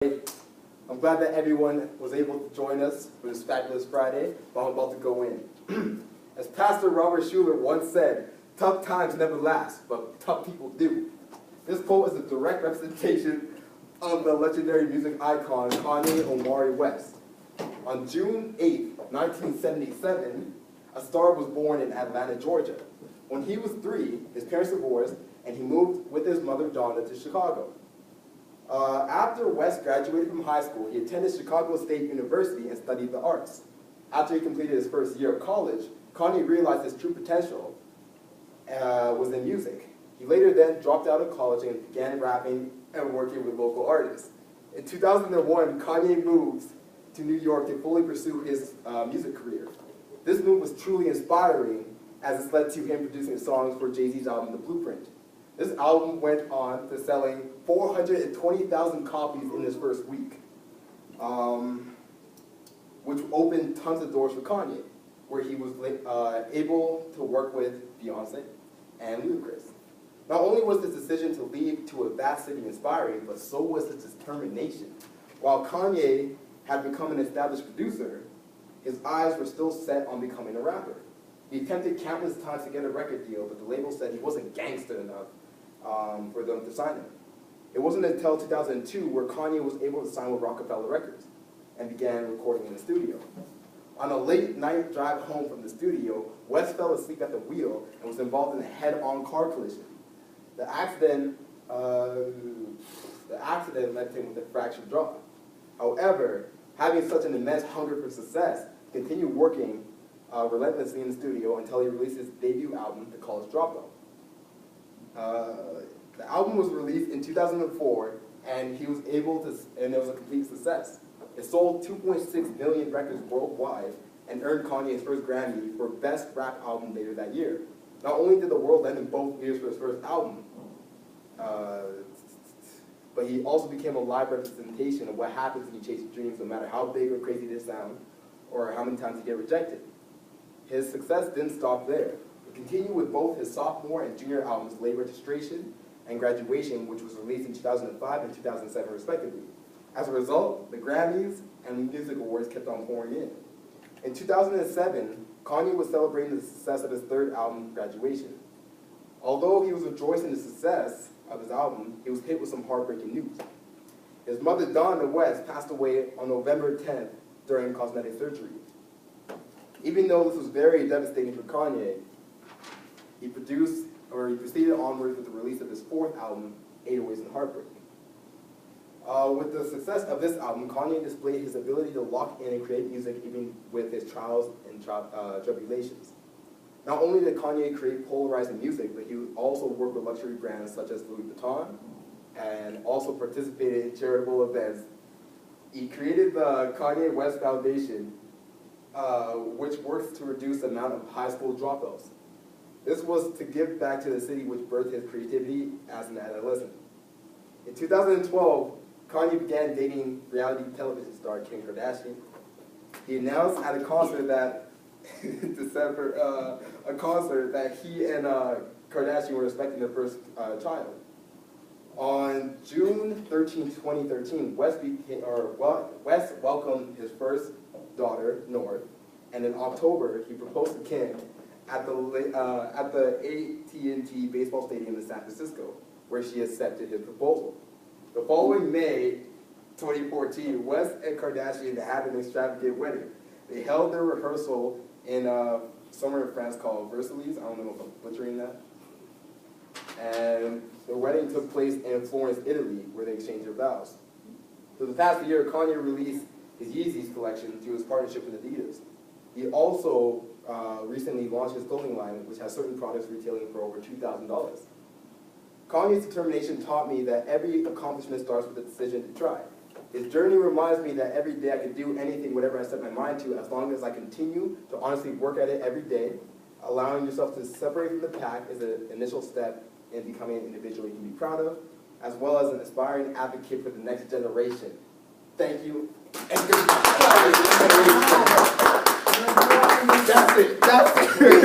I'm glad that everyone was able to join us for this fabulous Friday, but I'm about to go in. As Pastor Robert Schuller once said, tough times never last, but tough people do. This quote is a direct representation of the legendary music icon Kanye Omari West. On June 8, 1977, a star was born in Atlanta, Georgia. When he was 3, his parents divorced, and he moved with his mother, Donna, to Chicago. After West graduated from high school, he attended Chicago State University and studied the arts. After he completed his first year of college, Kanye realized his true potential was in music. He later then dropped out of college and began rapping and working with local artists. In 2001, Kanye moved to New York to fully pursue his music career. This move was truly inspiring, as it led to him producing songs for Jay-Z's album, The Blueprint. This album went on to selling 420,000 copies in his first week, which opened tons of doors for Kanye, where he was able to work with Beyonce and Ludacris. Not only was this decision to leave to a vast city inspiring, but so was his determination. While Kanye had become an established producer, his eyes were still set on becoming a rapper. He attempted countless times to get a record deal, but the label said he wasn't gangster enough for them to sign him. It wasn't until 2002 where Kanye was able to sign with Rockefeller Records and began recording in the studio. On a late night drive home from the studio, West fell asleep at the wheel and was involved in a head-on car collision. The accident left him with a fractured jaw. However, having such an immense hunger for success, he continued working relentlessly in the studio until he released his debut album, The College Dropout. The album was released in 2004, and it was a complete success. It sold 2.6 million records worldwide and earned Kanye his first Grammy for Best Rap Album later that year. Not only did the world lend him both ears for his first album, but he also became a live representation of what happens when you chase your dreams, no matter how big or crazy they sound, or how many times you get rejected. His success didn't stop there. He continued with both his sophomore and junior albums, Late Registration and Graduation, which was released in 2005 and 2007 respectively. As a result, the Grammys and music awards kept on pouring in. In 2007, Kanye was celebrating the success of his third album, Graduation. Although he was rejoicing in the success of his album, he was hit with some heartbreaking news. His mother, Donna West, passed away on November 10th during cosmetic surgery. Even though this was very devastating for Kanye, he proceeded onwards with the release of his fourth album, 808s and Heartbreak. With the success of this album, Kanye displayed his ability to lock in and create music even with his trials and tribulations. Not only did Kanye create polarizing music, but he also worked with luxury brands such as Louis Vuitton, and also participated in charitable events. He created the Kanye West Foundation, which works to reduce the amount of high school dropouts. This was to give back to the city which birthed his creativity as an adolescent. In 2012, Kanye began dating reality television star Kim Kardashian. He announced at a concert that he and Kardashian were expecting their first child. On June 13, 2013, West welcomed his first daughter, North, and in October, he proposed to Kim at the AT&T baseball stadium in San Francisco, where she accepted his proposal. The following May 2014, West and Kardashian had an extravagant wedding. They held their rehearsal in somewhere in France called Versailles. I don't know if I'm butchering that. And the wedding took place in Florence, Italy, where they exchanged their vows. For the past year, Kanye released his Yeezys collection through his partnership with Adidas. He also recently launched his clothing line, which has certain products retailing for over $2,000. Kanye's determination taught me that every accomplishment starts with a decision to try. His journey reminds me that every day I can do anything, whatever I set my mind to, as long as I continue to honestly work at it every day. Allowing yourself to separate from the pack is an initial step in becoming an individual you can be proud of, as well as an aspiring advocate for the next generation. Thank you. And good. That's it.